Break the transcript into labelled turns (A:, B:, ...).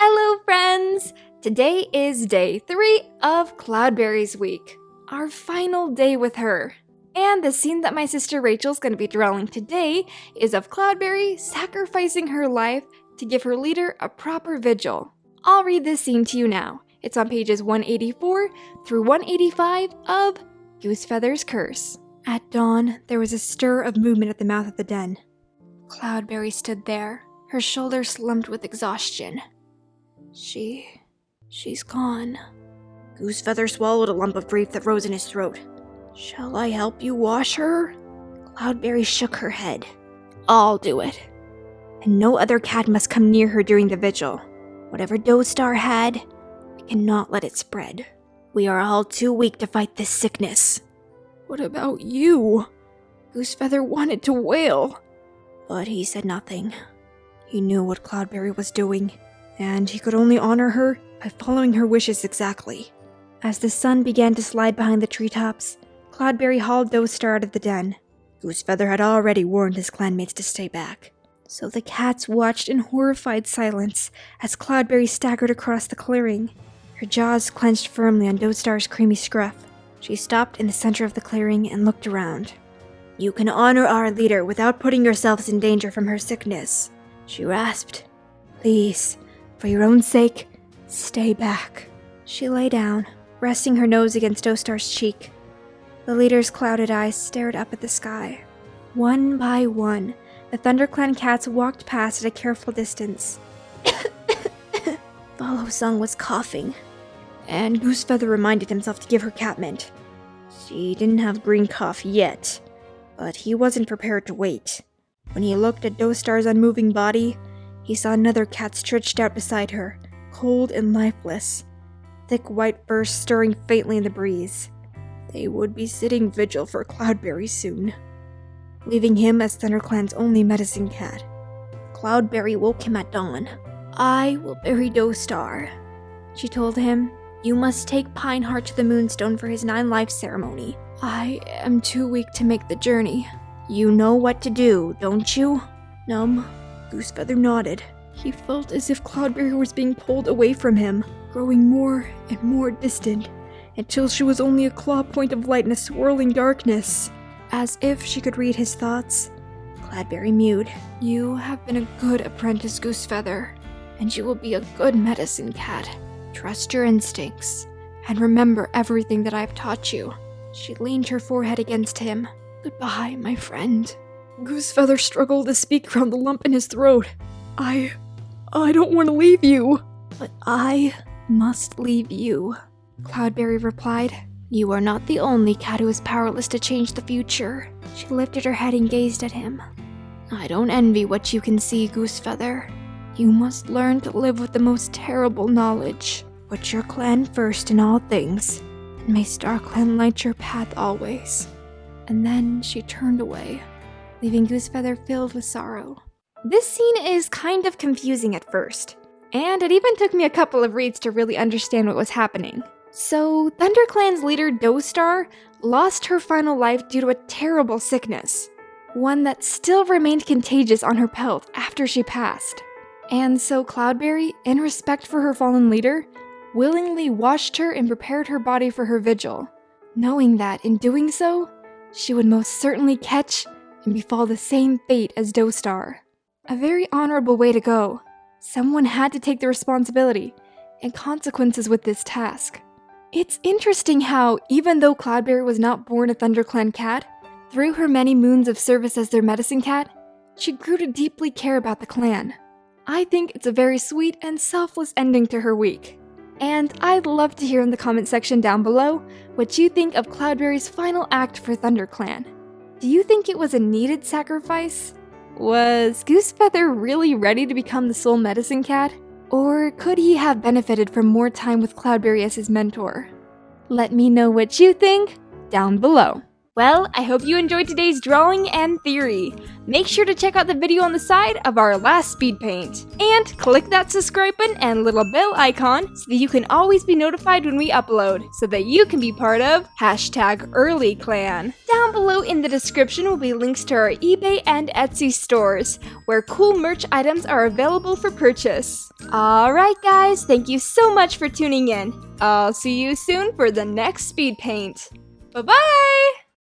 A: Hello friends! Today is day 3 of Cloudberry's week, our final day with her. And the scene that my sister Rachel's going to be drawing today is of Cloudberry sacrificing her life to give her leader a proper vigil. I'll read this scene to you now. It's on pages 184 through 185 of Goosefeather's Curse. At dawn, there was a stir of movement at the mouth of the den. Cloudberry stood there, her shoulders slumped with exhaustion. She's gone.
B: Goosefeather swallowed a lump of grief that rose in his throat.
A: Shall I help you wash her?
B: Cloudberry shook her head.
A: I'll do it.
B: And no other cat must come near her during the vigil. Whatever Dostar had, we cannot let it spread. We are all too weak to fight this sickness.
A: What about you? Goosefeather wanted to wail.
B: But he said nothing. He knew what Cloudberry was doing, and he could only honor her by following her wishes exactly. As the sun began to slide behind the treetops, Cloudberry hauled Dostar out of the den. Goosefeather had already warned his clanmates to stay back. So the cats watched in horrified silence as Cloudberry staggered across the clearing. Her jaws clenched firmly on Dostar's creamy scruff. She stopped in the center of the clearing and looked around. "You can honor our leader without putting yourselves in danger from her sickness," she rasped. "Please, for your own sake, stay back." She lay down, resting her nose against Dostar's cheek. The leader's clouded eyes stared up at the sky. One by one, the ThunderClan cats walked past at a careful distance. Followsong was coughing, and Goosefeather reminded himself to give her catmint. She didn't have green cough yet, but he wasn't prepared to wait. When he looked at Dostar's unmoving body, he saw another cat stretched out beside her, cold and lifeless, thick white fur stirring faintly in the breeze. They would be sitting vigil for Cloudberry soon, leaving him as ThunderClan's only medicine cat. Cloudberry woke him at dawn. "I will bury Dostar," she told him. "You must take Pineheart to the Moonstone for his 9-life ceremony."
A: "I am too weak to make the journey."
B: "You know what to do, don't you?" Goosefeather nodded.
A: He felt as if Cloudberry was being pulled away from him, growing more and more distant, until she was only a claw point of light in a swirling darkness. As if she could read his thoughts, Cloudberry mewed. "You have been a good apprentice, Goosefeather, and you will be a good medicine cat. Trust your instincts, and remember everything that I have taught you." She leaned her forehead against him. "Goodbye, my friend." Goosefeather struggled to speak around the lump in his throat. I don't want to leave you."
B: "But I must leave you," Cloudberry replied. "You are not the only cat who is powerless to change the future." She lifted her head and gazed at him. "I don't envy what you can see, Goosefeather. You must learn to live with the most terrible knowledge. Put your clan first in all things, and may StarClan light your path always."
A: And then she turned away, leaving Goosefeather filled with sorrow. This scene is kind of confusing at first, and it even took me a couple of reads to really understand what was happening. So, ThunderClan's leader Dostar lost her final life due to a terrible sickness, one that still remained contagious on her pelt after she passed. And so Cloudberry, in respect for her fallen leader, willingly washed her and prepared her body for her vigil, knowing that in doing so, she would most certainly catch and befall the same fate as Dostar. A very honorable way to go. Someone had to take the responsibility and consequences with this task. It's interesting how, even though Cloudberry was not born a ThunderClan cat, through her many moons of service as their medicine cat, she grew to deeply care about the clan. I think it's a very sweet and selfless ending to her week. And I'd love to hear in the comment section down below what you think of Cloudberry's final act for ThunderClan. Do you think it was a needed sacrifice? Was Goosefeather really ready to become the sole medicine cat? Or could he have benefited from more time with Cloudberry as his mentor? Let me know what you think down below. Well, I hope you enjoyed today's drawing and theory. Make sure to check out the video on the side of our last speed paint. And click that subscribe button and little bell icon so that you can always be notified when we upload, so that you can be part of #EarlyClan. Down below in the description will be links to our eBay and Etsy stores, where cool merch items are available for purchase. Alright guys, thank you so much for tuning in. I'll see you soon for the next speed paint. Bye-bye!